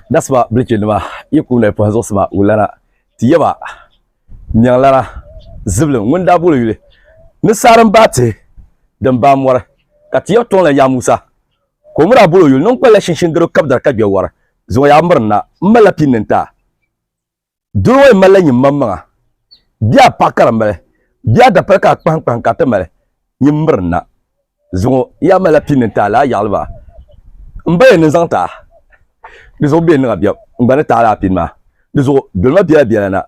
Dasba blikinima yikune pazo sma ulana tiyaba nyanlara ziblim ngunda bulu yule ni saran bati dan ba mor ka tiyo ton la ya Musa ko mura bulu yule non kwala shinshin dro kabdar ka biya zo ya murna mala pininta duro mala nyi mamma biya pakara male biya da parka kpan ka tamale nyi murna zo ya mala pininta la yalba mbaye ni zanta Dizo bien nga biya ngana ta la pinma dizo dolma biya na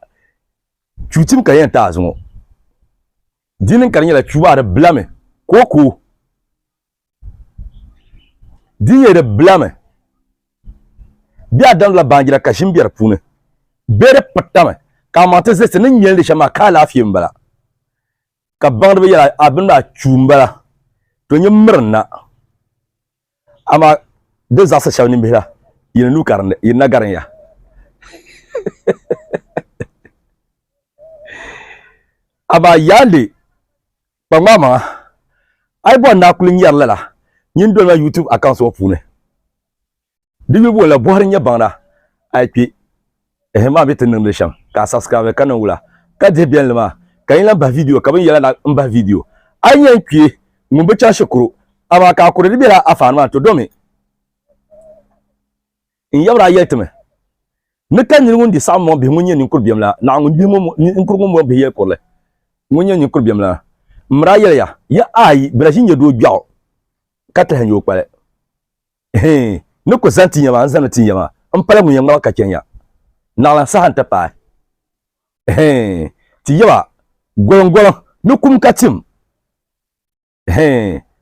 chutim ka yen ta zo dinin kan yela chuba da blame koko diye da blame biya dan la banjira ka shimbiyar pune bere patame ka mata zese nin yel de shama ka lafiya mbala ka bangda yela abinda chumbala to nyi murna ama de zasa shawni mbila yina nu karande yina garan ya aba yande pamama ay bon na kulin yar la nyin do na YouTube account so pune dibi bo la bohar nya banda ay pi ma be tin le sham ka subscribe kana wula ka de bien lema ka yin ba video ka ban yala na ba video ay yan pi mun be cha shukuru aba ka kure dibi la afan to domi in yabra yetme ne kan ni ngundi sammo be munye ni kurbiam la na ngundi mo ni kurgo mo be ye porle munye ni kurbiam la mra ya ai brajin ye do gyaw kata han yo kwale ne ko zanti nyama anzana tin yama an pala mun yama ka kenya na la sahan ta pa ti yaba golon ne kum katim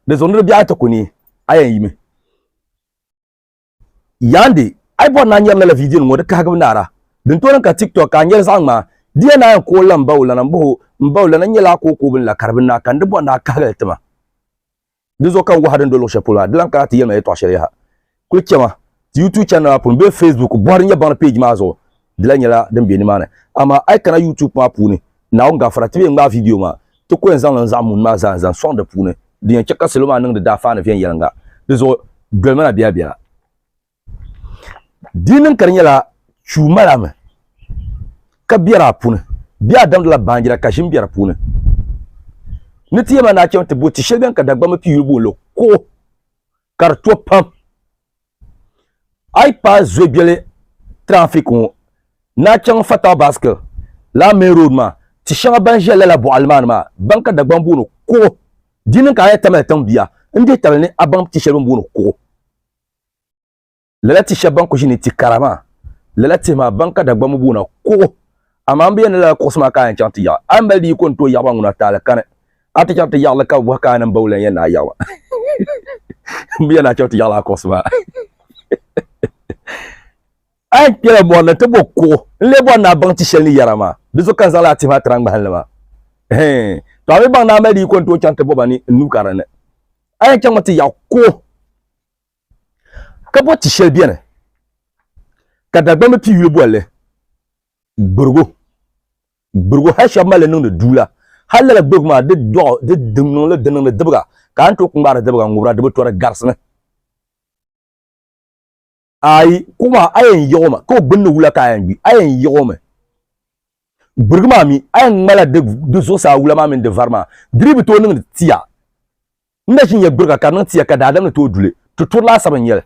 de zonro biya ta kuni ayan yime yandi ai bon na nyam la video ngo de ka ga nara din to ka TikTok ka nyel sangma dia na ko lamba wala na mbawla na nyela ko bin la karbin na kan de bon na ka ga tama dizo kan go hadan do lo shapula dilan ka ti yema e to shere ha ku kema YouTube channel pun be Facebook bor nya ban page ma zo dilan nyela dem be ni mana ama ai kana YouTube ma puni na on ga fara tibe ngba video ma to ko en zan lan zamun ma zan son de puni diyan cheka seloma nang de da fa na fian yelanga dizo dolma na biya dinin karnyala chumala me ka biara pune biya dam la banjira ka shim biara pune nitiye ma na chemte boti sheben ka dagba ma piyu bolo ko karto pam ai pa zobiele trafic on na chang fata baske la main road ma ti shanga banjela la bo alman ma banka dagba mbuno ko dinin ka ya tamel tambia inde tabne abam ti sheben mbuno ko lalati shaban ko shine ti karama lalati ma banka da gbamu buna ko amambe ne la kosma ka enchanti ya ambali ko to ya banguna tala kane ati chanti ya la ka wa ka nan bawlen ya na yawa biya na chanti ya la kosma ai kira bona te bokko le bona ban ti shelni yarama bizo kan zala ti ma trang bahalma to abi bang na mali ko to chanti bobani nu karane ai chamati ya ko kabo ti shel bien ka dagba me piyu bolle burgo ha shamale no dula halala gbogma de do de dum le de debga ka anto ku ngara debga ngura de to garsne ai kuma ayen yoma ko binne wula ka ayen bi ayen yoma burgma mi ayen mala de so sa wula ma min de varma dribi to ning tiya nda shin ye burga ka nan tiya ka dadam ne to dule to la saban yel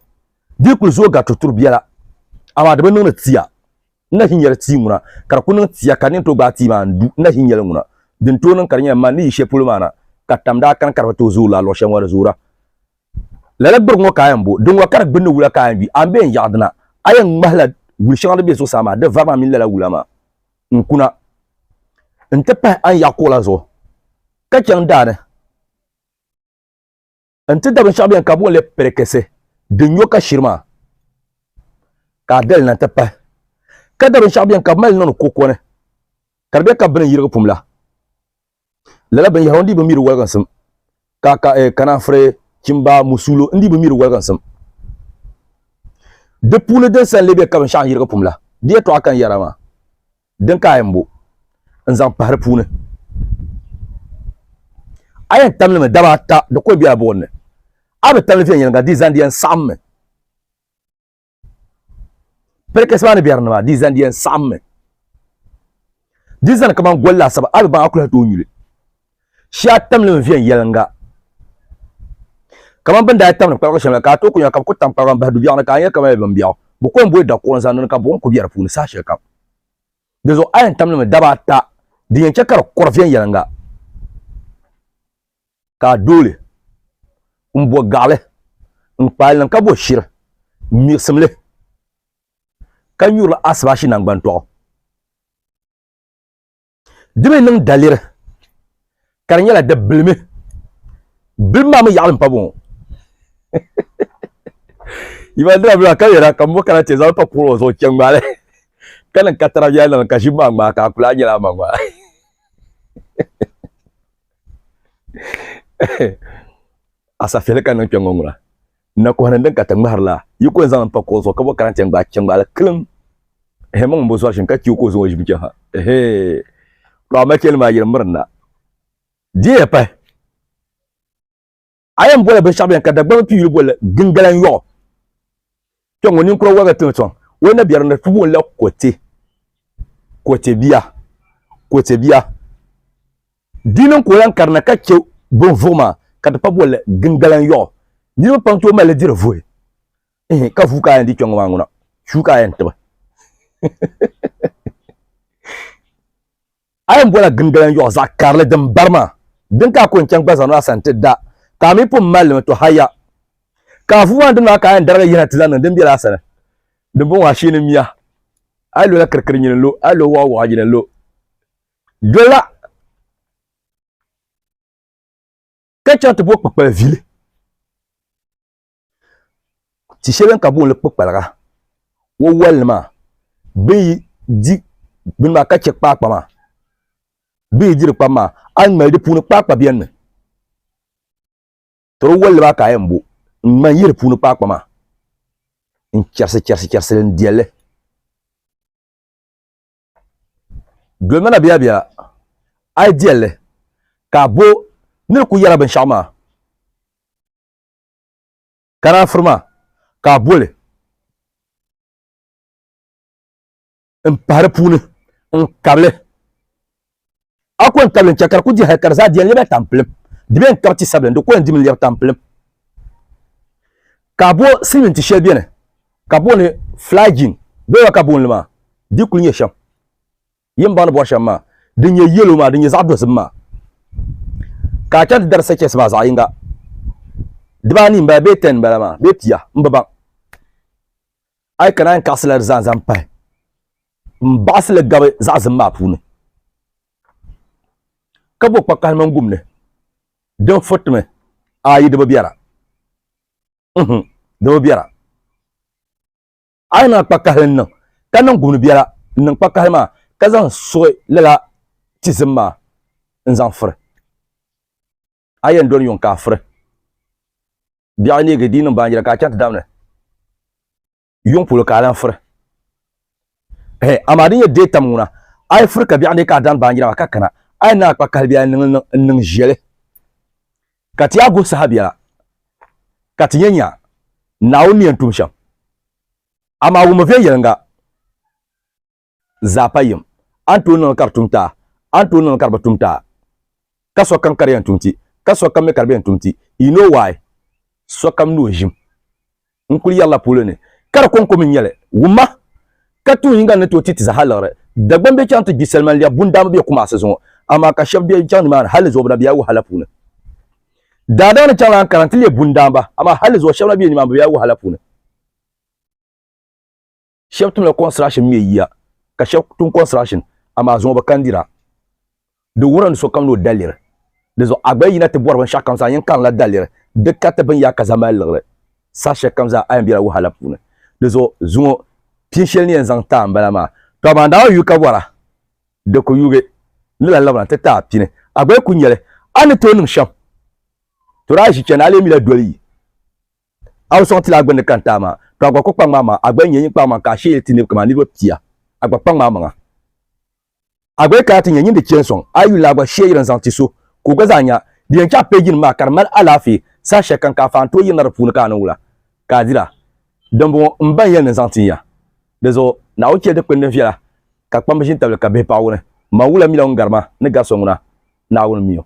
di kul zo ga tutur biala ama de nuna tiya na hinyar ti nguna kar kunun tiya kanin to ba ti ma ndu na hinyar nguna din to nan karnya ma ni she pulmana katamda kan kar to zo la lo shen wara zura lala burgo kayan bo dun wa kar bin wula kayan bi ambe yadna ayan mahla wul shan be so sama de vama min la wula ma nkuna ntepa an yakola zo ka chan dane ante da ban shabiyan kabo le perekese de nyoka shirma ka del na tepa ka da ban shabiyan kamal non kokone karbe ka bin yirga pumla lala ban yahondi ba miru walgan sum ka kana fre kimba musulo ndi ba miru walgan sum de pule de san lebe ka ban shan yirga pumla die to akan yarama den ka yambo nzan pahar pune ayan tamle me daba ta de ko biya bonne abe tamle fi yanga di zan dian samme perkes ma ne biar ma di zan di en samme di zan ka ban golla saba abi ban akula to nyule sha tamle vien yelanga kaman banda tamle kwa shema ka to kunya ka ko tam pa ban du biar na ka ya ka ba ban biar bu ko mbo da ko zan ka bon ko biar fu ne sa she kam de zo ayen tamle me daba ta di en chakar ko vien yelanga ka dole mbo gale mpal ka bo shir mirsemle kan yura asbashi nan gbanto dibe nan dalir karnya la debleme bilma me yalim pa bon iba dra bla ka yara kam mo kana te zal pa pro zo chengale kan katara ya lan ka shimba ma ka kula nyala ma ma asa fele kan chengongura na ko hanan ka tang maharla yuko zan pa ko zo ka bo kana chengba klum he mon bo so shin ka ki ko zo jibja ha he ro ma kel ma yir murna die pa ayam bola be shaben ka da gban pi bola gingalan yo to ngoni ko waga to wona biar na tubo la kote biya dinan ko yan karna ka ke bon voma ka da pa bola gingalan yo ni mo panto ma le dire voe ka fu ka ndi chongo wanguna shu ka yan taba ayam bola gingalan yo zakarle dam barma din ka ko nchen gbaza no asante da ka mi pum mal to haya ka fu wan dum ka yan daraga yana tilana din bi la sana din bon wa shine miya alo la karkar nyin lo alo wa wa nyin lo dola ka chante bo papa ville ti sheben ka bon le papa wo walma bi di bin ma ka chek pa ma bi jir pa ma an ma di punu pa bien to walma ka yambo man yir punu pa ma in cherse ndiele gomana biya ai diele ka bo ne ku yara ban shama kana firma ka bole in pare punu in kable akon kable chakar ku di hakar za diele be tamplem diben karti sablen do ko en dimil yab tamplem ka bo simin ti shebene ka bo ne flagging be wa ka bo lema di kulnye sham yimba no bo sham dinye yelo ma dinye zabdo simma ka chat dar sake sba za inga dibani mba be ten balama be pia mbaba ay kana kaslar zan pa mbasle gabe za zimma pune ka bo pakal man gumne don fotme ayi de biara de biara ay na pakal nan kanan gumne biara nan pakal ma kazan so lela tizimma nzan fre ayen don yon ka fre biya ne ga dinin banjira ka chat damne yon pulo ka lan fre amadin ye data muna ay fre ka biya ne ka dan banjira ka kana ay na pa kalbiya nin jele katiya go sahabiya katiyenya nawni antumsham ama wo mafe yanga zapayim antu non kartumta antu non karbatumta kaso kan karyan tumti kaso kan me karben tumti you know why so kam no jim nkuli yalla polone kar kon ko min yele wuma katu yinga ne to titi za halare dagban be chante giselman ya bundam be kuma saison ama ka chef be chan man hal zo bra biya wo halapuna dada ne chan karantile bundamba ama hal zo chef na be ni man biya wo halapuna chef tum le construction me yiya ka chef tum construction ama zo ba kandira de wuran so kam no dalir de zo agba yina te borban chakam sa yin kan la dalir de kata ban ya kazama lere sa chakam za ayam biya wo halapuna de zo zuo pinchel ni en ta mbalama to banda yu ka wara de ko yuge ni la labana te ta pine agba ku nyele an to nim sham to raji chena ale mi la doli aw so ti la gbe ne kanta ma to agba ko pang mama agba nyin pa ma ka she ti ne kama ni ro pia agba pang mama agba ka ti nyin de chenson ayu la agba she yiran zanti so ko gazanya di en cha pejin ma karmal alafi sa shekan ka fan to yin na ru ka na wula ka dira dambo mban yen zanti ya dezo na o che de kpende fiala ka kpamba shin tabla ka be pawune ma wula mi la ngarma ne garso nguna na wona miyo